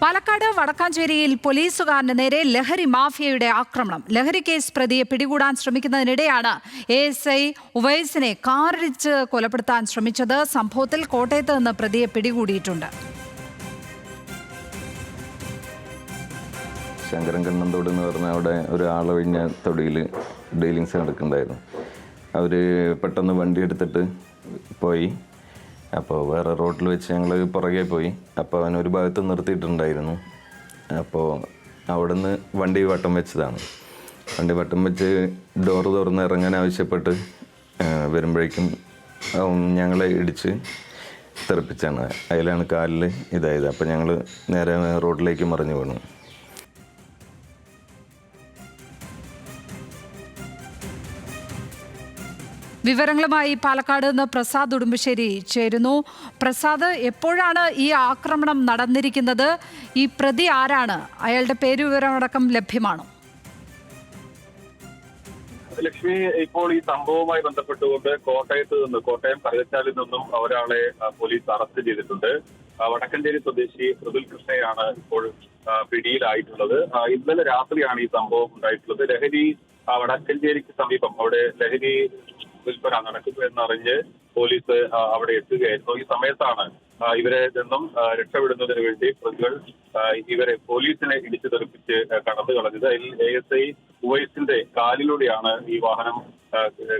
പാലക്കാട് വടക്കാഞ്ചേരിയിൽ പോലീസുകാരന് നേരെ ലഹരി മാഫിയയുടെ ആക്രമണം. ലഹരി കേസ് പ്രതിയെ പിടികൂടാൻ ശ്രമിക്കുന്നതിനിടെയാണ് ASI ഉവൈസിനെ കാറിടിച്ച് കൊലപ്പെടുത്താൻ ശ്രമിച്ചത്. സംഭവത്തിൽ കോട്ടയത്ത് നിന്ന് പ്രതിയെ പിടികൂടിയിട്ടുണ്ട്. ശങ്കരൻ കണ്ണന്തോട് എന്ന് പറഞ്ഞ അവിടെ ഒരു ആളൊഴിഞ്ഞ തൊടിയിൽ ഡീലിങ്സ് നടക്കുന്നുണ്ടായിരുന്നു. അവർ പെട്ടെന്ന് വണ്ടി എടുത്തിട്ട് പോയി. അപ്പോൾ വേറെ റോഡിൽ വെച്ച് ഞങ്ങൾ പുറകെ പോയി. അപ്പോൾ അവനൊരു ഭാഗത്ത് നിർത്തിയിട്ടുണ്ടായിരുന്നു. അപ്പോൾ അവിടെ നിന്ന് വണ്ടി വട്ടം വെച്ചതാണ്. വണ്ടി വട്ടം വെച്ച് ഡോറ് തുറന്ന് ഇറങ്ങാൻ ആവശ്യപ്പെട്ട് വരുമ്പോഴേക്കും ഞങ്ങളെ ഇടിച്ച് തെറിപ്പിച്ചാണ്. അതിലാണ് കാലിൽ ഇതായത്. അപ്പോൾ ഞങ്ങൾ നേരെ റോഡിലേക്ക് മറിഞ്ഞു വീണു. വിവരങ്ങളുമായി പാലക്കാട് നിന്ന് പ്രസാദ് ഉടുമ്പശ്ശേരി ചേരുന്നു. പ്രസാദ്, എപ്പോഴാണ് ഈ ആക്രമണം നടന്നിരിക്കുന്നത്? ഈ പ്രതി ആരാണ്? അയാളുടെ പേര് വിവരമടക്കം ലഭ്യമാണോ? ലക്ഷ്മി, ഇപ്പോൾ ഈ സംഭവവുമായി ബന്ധപ്പെട്ടുകൊണ്ട് കോട്ടയം കറുകച്ചാലിൽ നിന്നും ഒരാളെ പോലീസ് അറസ്റ്റ് ചെയ്തിട്ടുണ്ട്. വടക്കഞ്ചേരി സ്വദേശി മൃദുൽ കൃഷ്ണയാണ് ഇപ്പോൾ പിടിയിലായിട്ടുള്ളത്. ഇന്നലെ രാത്രിയാണ് ഈ സംഭവം ഉണ്ടായിട്ടുള്ളത്. ലഹരി വടക്കഞ്ചേരിക്ക് സമീപം അവിടെ ലഹരി വിൽപ്പന നടക്കുന്നു എന്നറിഞ്ഞ് പോലീസ് അവിടെ എത്തുകയായിരുന്നു. ഈ സമയത്താണ് ഇവരെ നിന്നും രക്ഷപ്പെടുന്നതിന് വേണ്ടി പ്രതികൾ ഇവരെ പോലീസിനെ ഇടിച്ചു തെറിപ്പിച്ച് കടന്നു കളഞ്ഞത്. അതിൽ ASI ഉവൈസിന്റെ കാലിലൂടെയാണ് ഈ വാഹനം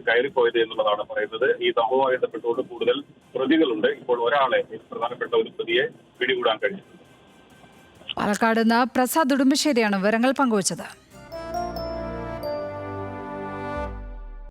കയറിപ്പോയത് എന്നുള്ളതാണ് പറയുന്നത്. ഈ സംഭവവുമായി ബന്ധപ്പെട്ടുകൊണ്ട് കൂടുതൽ പ്രതികളുണ്ട്. ഇപ്പോൾ ഒരാളെ, പ്രധാനപ്പെട്ട ഒരു പ്രതിയെ പിടികൂടാൻ കഴിഞ്ഞിട്ടുണ്ട്. പാലക്കാട് നിന്ന് പ്രസാദ് ഉടുമ്പശ്ശേരിയാണ് വിവരങ്ങൾ പങ്കുവച്ചത്.